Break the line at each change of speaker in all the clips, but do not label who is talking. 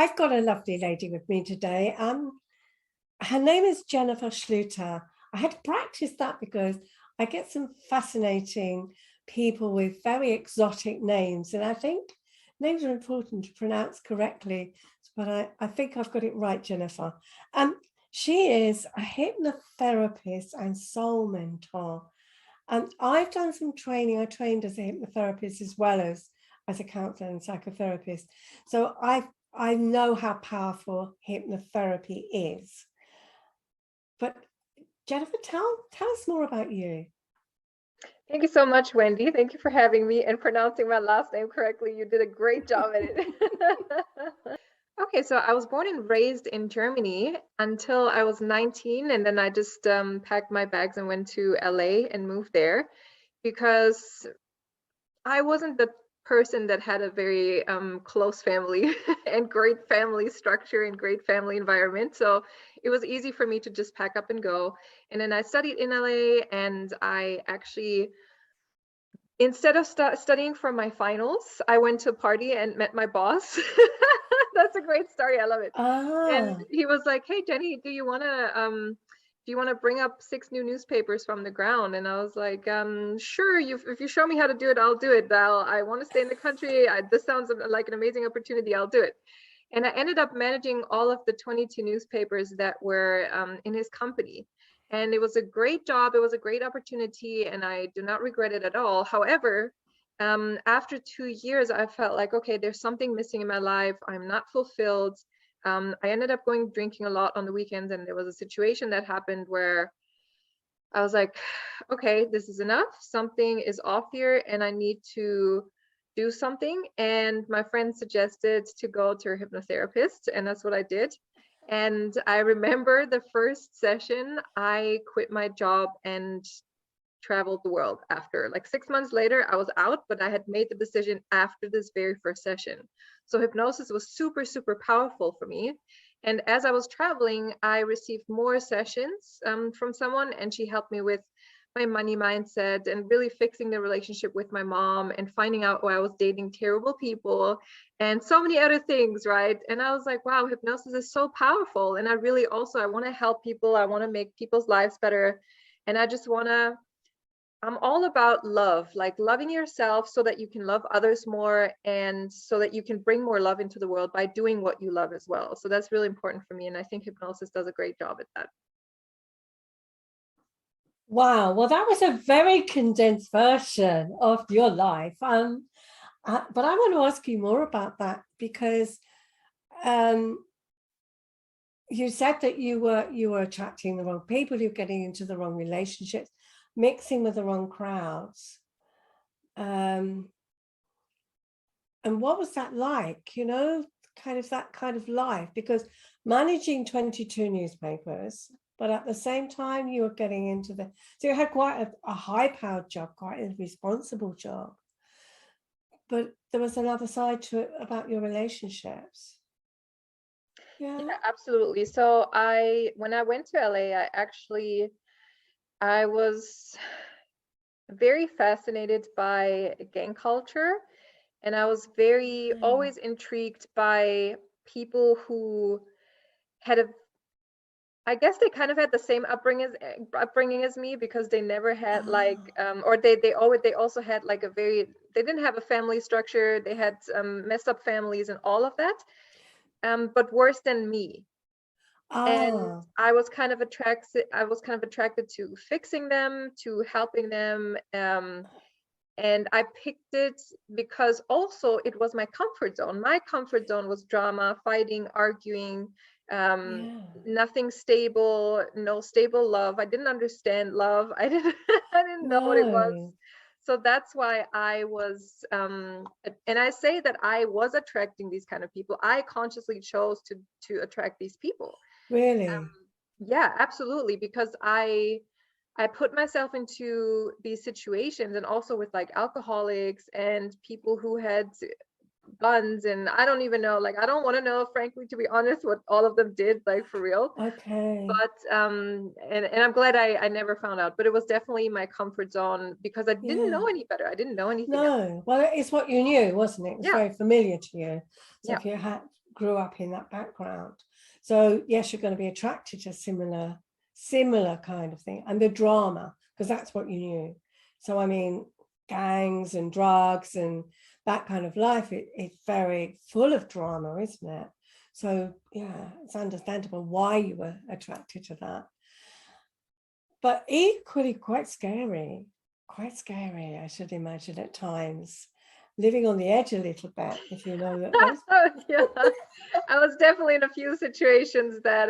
I've got a lovely lady with me today. Her name is Jennifer Schlueter. I had to practice that because I get some fascinating people with very exotic names, and I think names are important to pronounce correctly, but I think I've got it right, Jennifer. She is a hypnotherapist and soul mentor. And I've done some training. I trained as a hypnotherapist as well as a counselor and psychotherapist. So I know how powerful hypnotherapy is. But Jennifer, tell us more about you.
Thank you so much, Wendy. Thank you for having me and pronouncing my last name correctly. You did a great job at it. Okay, so I was born and raised in Germany until I was 19, and then I just packed my bags and went to LA and moved there because I wasn't the person that had a very close family and great family structure and great family environment. So it was easy for me to just pack up and go. And then I studied in LA, and I actually, instead of studying for my finals, I went to a party and met my boss. That's a great story. I love it. And he was like, "Hey, Jenny, do you want to bring up 6 new newspapers from the ground?" And I was like, "Sure. If you show me how to do it, I'll do it. I want to stay in the country. This sounds like an amazing opportunity. I'll do it." And I ended up managing all of the 22 newspapers that were in his company. And it was a great job. It was a great opportunity, and I do not regret it at all. However, after 2 years, I felt like, okay, there's something missing in my life. I'm not fulfilled. I ended up going drinking a lot on the weekends, and there was a situation that happened where I was like, okay, this is enough. Something is off here, and I need to do something. And my friend suggested to go to a hypnotherapist, and that's what I did. And I remember the first session, I quit my job and traveled the world after. Like 6 months later, I was out, but I had made the decision after this very first session. So hypnosis was super, super powerful for me. And as I was traveling, I received more sessions from someone, and she helped me with my money mindset and really fixing the relationship with my mom and finding out why I was dating terrible people and so many other things, right? And I was like, wow, hypnosis is so powerful. And I really also, I want to help people. I want to make people's lives better. And I'm all about love, like loving yourself so that you can love others more, and so that you can bring more love into the world by doing what you love as well. So that's really important for me. And I think hypnosis does a great job at that.
Wow. Well, that was a very condensed version of your life. But I want to ask you more about that because you said that you were attracting the wrong people, you're getting into the wrong relationships, mixing with the wrong crowds. And what was that like, that kind of life? Because managing 22 newspapers, but at the same time you were getting into so you had quite a high-powered job, quite a responsible job. But there was another side to it about your relationships.
Yeah, absolutely. So when I went to LA, I was very fascinated by gang culture, and I was always intrigued by people who had I guess they kind of had the same upbringing as me, because they never had or they also had like they didn't have a family structure. They had messed up families and all of that, but worse than me. And I was kind of attracted to fixing them, to helping them. And I picked it because also it was my comfort zone. My comfort zone was drama, fighting, arguing, nothing stable, no stable love. I didn't understand love. I didn't know what it was. So that's why I was, and I say that I was attracting these kind of people. I consciously chose to attract these people.
Really?
Yeah, absolutely. Because I put myself into these situations, and also with like alcoholics and people who had guns, and I don't even know, like I don't want to know, frankly, to be honest, what all of them did, like for real.
Okay.
But and I'm glad I never found out, but it was definitely my comfort zone because I didn't know any better. I didn't know anything else.
Well, it's what you knew, wasn't it? It was very familiar to you. So if you had grew up in that background. So yes, you're going to be attracted to similar kind of thing, and the drama, because that's what you knew. So I mean, gangs and drugs and that kind of life, it's very full of drama, isn't it? So yeah, it's understandable why you were attracted to that. But equally quite scary, I should imagine at times. Living on the edge a little bit, if you know that there's...
Yeah, I was definitely in a few situations that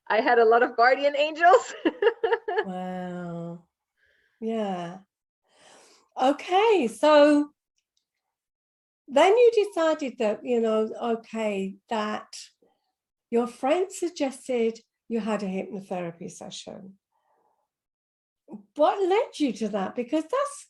I had a lot of guardian angels.
Wow. Yeah. Okay, so then you decided that, okay, that your friend suggested you had a hypnotherapy session. What led you to that? Because that's,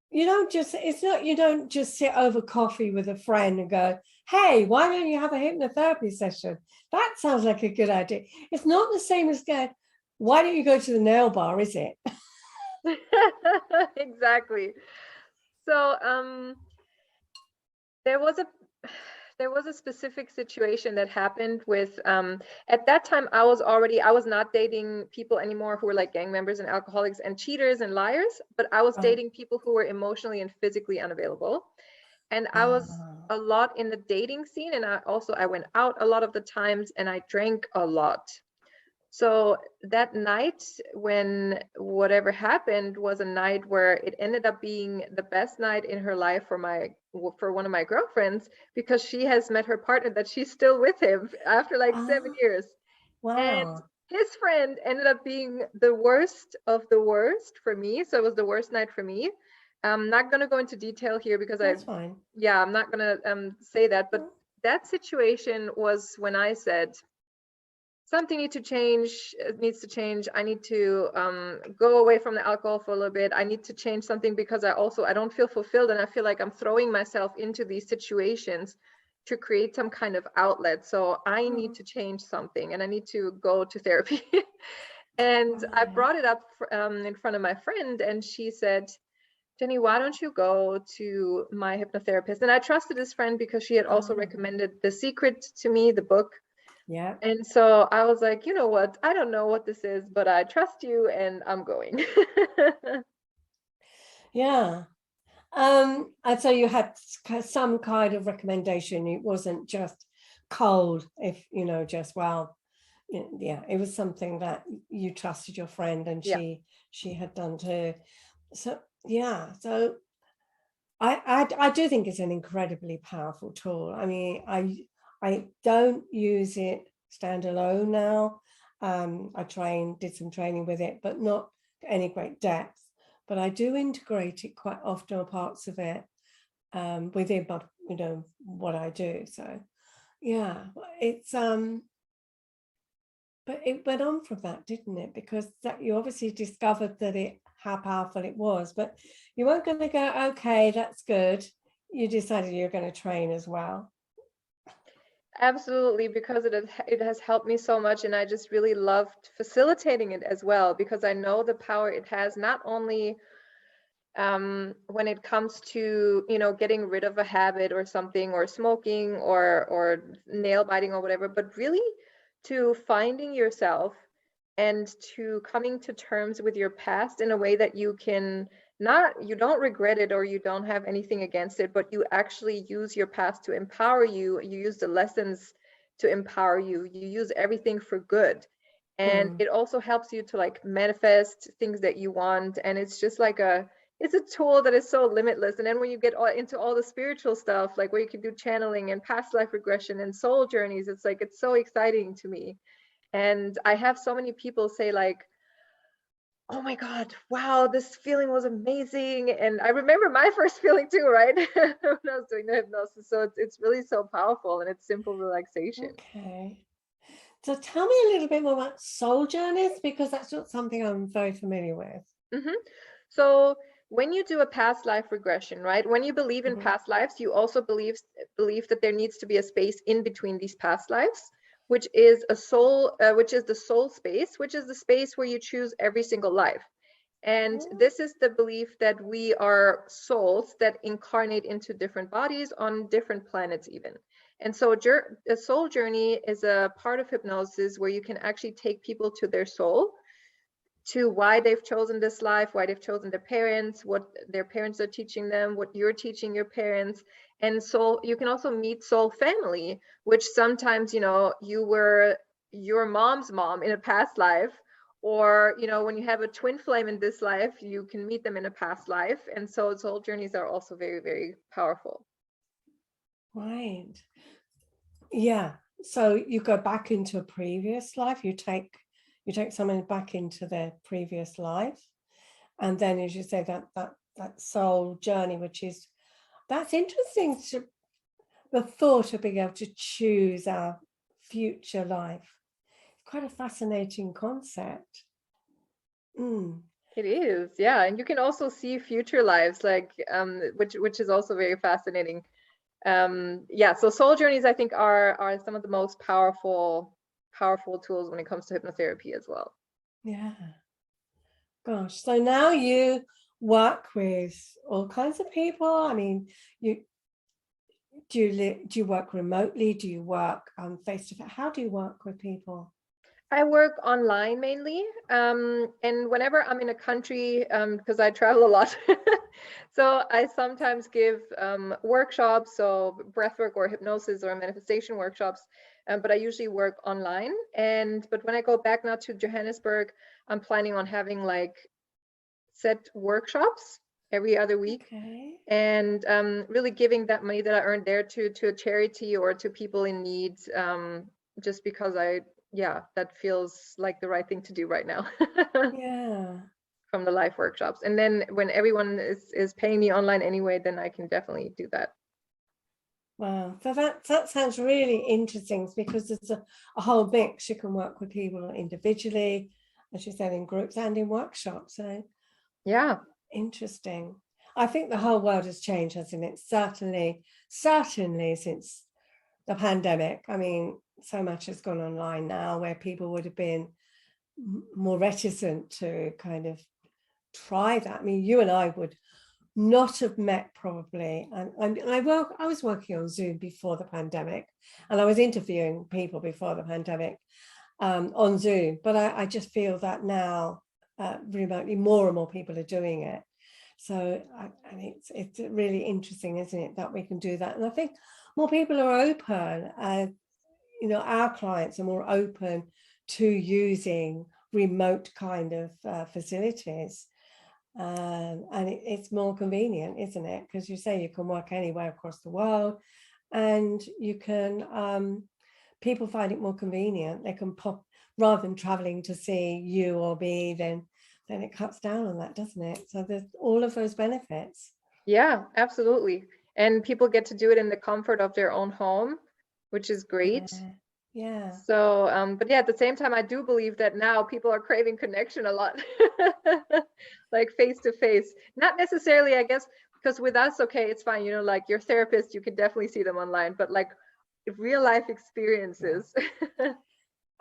you don't just sit over coffee with a friend and go, hey, why don't you have a hypnotherapy session? That sounds like a good idea. It's not the same as going, why don't you go to the nail bar, is it?
Exactly. So there was a specific situation that happened with at that time I was not dating people anymore who were like gang members and alcoholics and cheaters and liars, but I was dating people who were emotionally and physically unavailable. And I was a lot in the dating scene, and I went out a lot of the times, and I drank a lot. So that night when whatever happened was a night where it ended up being the best night in her life for one of my girlfriends, because she has met her partner that she's still with him after like 7 years. And
Wow.
his friend ended up being the worst of the worst for me. So it was the worst night for me. I'm not going to go into detail here because
That's fine.
I'm not going to say that. But that situation was when I said, something needs to change. It needs to change. I need to go away from the alcohol for a little bit. I need to change something because I don't feel fulfilled, and I feel like I'm throwing myself into these situations to create some kind of outlet. So I need to change something, and I need to go to therapy. And I brought it up in front of my friend, and she said, Jenny, why don't you go to my hypnotherapist? And I trusted this friend because she had also recommended The Secret to me, the book.
Yeah.
And so I was like, you know what? I don't know what this is, but I trust you and I'm going.
Yeah. And so you had some kind of recommendation. It wasn't just cold, if just, well, yeah, it was something that you trusted your friend, and
Yeah.
she had done too. So yeah, so I do think it's an incredibly powerful tool. I mean, I don't use it standalone now. I did some training with it, but not any great depth. But I do integrate it quite often, or parts of it, within what I do. So yeah, it's but it went on from that, didn't it? Because that you obviously discovered how powerful it was, but you weren't going to go, okay, that's good. You decided you're going to train as well.
Absolutely, because it has helped me so much, and I just really loved facilitating it as well, because I know the power it has, not only when it comes to getting rid of a habit or something, or smoking or nail biting or whatever, but really to finding yourself and to coming to terms with your past in a way that you don't regret it, or you don't have anything against it, but you actually use your past to empower you. You use the lessons to empower you. You use everything for good. And it also helps you to like manifest things that you want. And it's just like it's a tool that is so limitless. And then when you get into all the spiritual stuff, like where you can do channeling and past life regression and soul journeys, it's like, it's so exciting to me. And I have so many people say like, oh my God, wow, this feeling was amazing. And I remember my first feeling too, right? When I was doing the hypnosis. So it's really so powerful, and it's simple relaxation.
Okay. So tell me a little bit more about soul journeys, because that's not something I'm very familiar with.
So when you do a past life regression, right? When you believe in past lives, you also believe that there needs to be a space in between these past lives, which is the soul space, which is the space where you choose every single life. And this is the belief that we are souls that incarnate into different bodies on different planets even. And so a soul journey is a part of hypnosis where you can actually take people to their soul, to why they've chosen this life, why they've chosen their parents, what their parents are teaching them, what you're teaching your parents. And so you can also meet soul family, which sometimes, you were your mom's mom in a past life, or, when you have a twin flame in this life, you can meet them in a past life. And so soul journeys are also very, very powerful.
Right. Yeah. So you go back into a previous life, you take someone back into their previous life. And then, as you say, that soul journey, that's interesting, the thought of being able to choose our future life. Quite a fascinating concept.
It is, yeah. And you can also see future lives, like which is also very fascinating. Yeah, so soul journeys, I think, are some of the most powerful tools when it comes to hypnotherapy as well.
Yeah. Gosh, so now you work with all kinds of people. I mean, do you work remotely? Do you work face to face? How do you work with people?
I work online mainly, and whenever I'm in a country, because I travel a lot, so I sometimes give workshops, so breathwork or hypnosis or manifestation workshops, but I usually work online. But when I go back now to Johannesburg, I'm planning on having like set workshops every other week.
Okay.
And really giving that money that I earned there to a charity or to people in need, just because that feels like the right thing to do right now.
Yeah.
From the live workshops. And then when everyone is paying me online anyway, then I can definitely do that.
Wow. So that sounds really interesting, because there's a whole mix. You can work with people individually, as you said, in groups and in workshops. So
yeah,
interesting. I think the whole world has changed, hasn't it? Certainly since the pandemic. I mean, so much has gone online now, where people would have been more reticent to kind of try that. I mean, you and I would not have met probably. And I was working on Zoom before the pandemic, and I was interviewing people before the pandemic on Zoom. But I just feel that now remotely, more and more people are doing it. So it's really interesting, isn't it, that we can do that? And I think more people are open. Our clients are more open to using remote kind of facilities. And it's more convenient, isn't it? Because you say you can work anywhere across the world, and you can, people find it more convenient. They can pop, rather than traveling to see you or me, then it cuts down on that, doesn't it? So there's all of those benefits.
Yeah, absolutely. And people get to do it in the comfort of their own home, which is great.
Yeah.
So, but yeah, at the same time, I do believe that now people are craving connection a lot, like face to face. Not necessarily, I guess, because with us, okay, it's fine. Like your therapist, you can definitely see them online, but like real life experiences.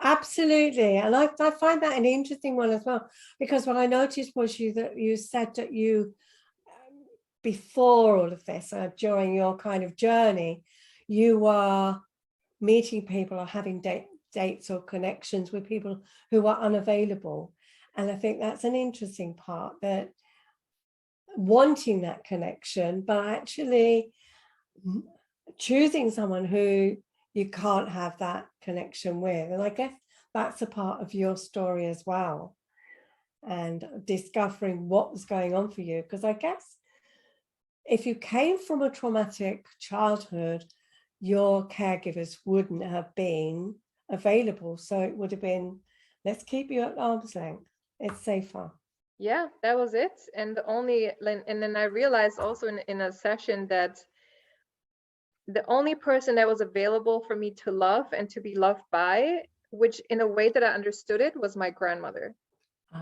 Absolutely. And I find that an interesting one as well, because what I noticed was that you said that you, before all of this, during your kind of journey, you were meeting people or having dates or connections with people who are unavailable. And I think that's an interesting part, that wanting that connection, but actually choosing someone who you can't have that connection with. And I guess that's a part of your story as well, and discovering what was going on for you. Because I guess if you came from a traumatic childhood, your caregivers wouldn't have been available. So it would have been, let's keep you at arm's length. It's safer.
Yeah, that was it. And then I realized also in a session that the only person that was available for me to love and to be loved by, which in a way that I understood it, was my grandmother.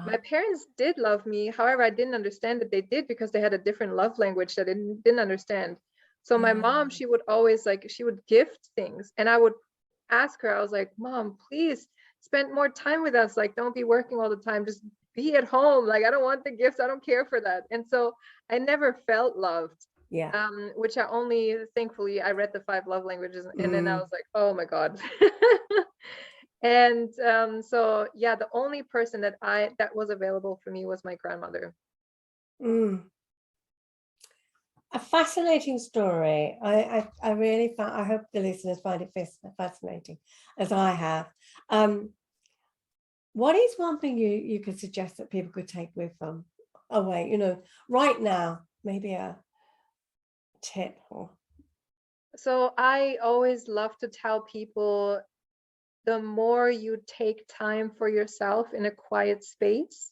My parents did love me. However, I didn't understand that they did, because they had a different love language that I didn't understand. So my mom, she would always she would gift things, and I would ask her, I was like, Mom, please spend more time with us. Like, don't be working all the time. Just be at home. Like, I don't want the gifts. I don't care for that. And so I never felt loved.
Yeah.
Which I only, thankfully, I read the 5 love languages, and then I was like, oh my God. And so yeah, the only person that was available for me was my grandmother.
A fascinating story. I really found, I hope the listeners find it fascinating as I have. What is one thing you could suggest that people could take with them away, right now, maybe a tip or.
So I always love to tell people, the more you take time for yourself in a quiet space,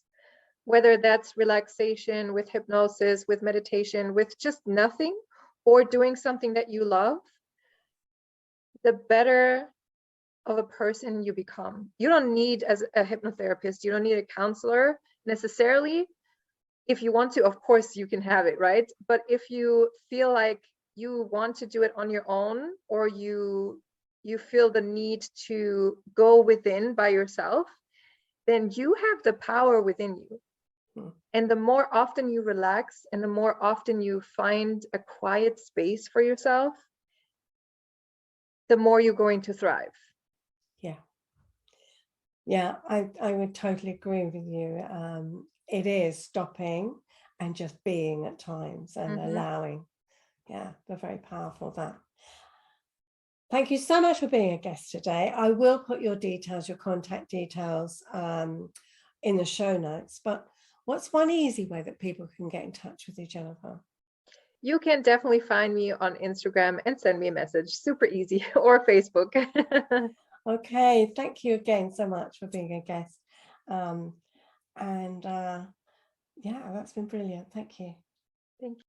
whether that's relaxation with hypnosis, with meditation, with just nothing, or doing something that you love, the better of a person you become. You don't need, as a hypnotherapist, you don't need a counselor necessarily. If you want to, of course you can have it, right? But if you feel like you want to do it on your own, or you feel the need to go within by yourself, then you have the power within you. And the more often you relax, and the more often you find a quiet space for yourself, the more you're going to thrive.
Yeah, I would totally agree with you. It is stopping and just being at times and allowing. Yeah, they're very powerful, that. Thank you so much for being a guest today. I will put your details, your contact details, in the show notes, but what's one easy way that people can get in touch with you, Jennifer?
You can definitely find me on Instagram and send me a message. Super easy. Or Facebook.
Okay, thank you again so much for being a guest. Yeah, that's been brilliant. Thank you.
Thank you.